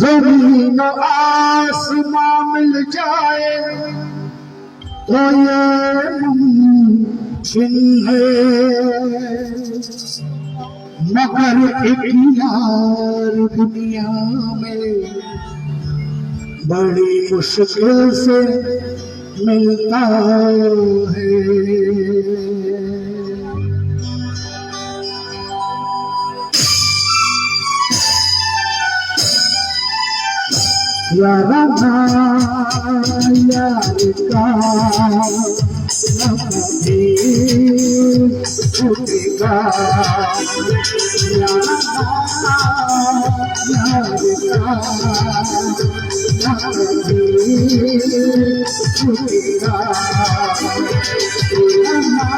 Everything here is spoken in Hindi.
ज़मीन आसमां मिल जाए तो ये मुमकिन है, मगर एक यार दुनिया में बड़ी मुश्किल से मिलता है। याराना यार का नबी छूटेगा, याराना यार का नबी छूटेगा, याराना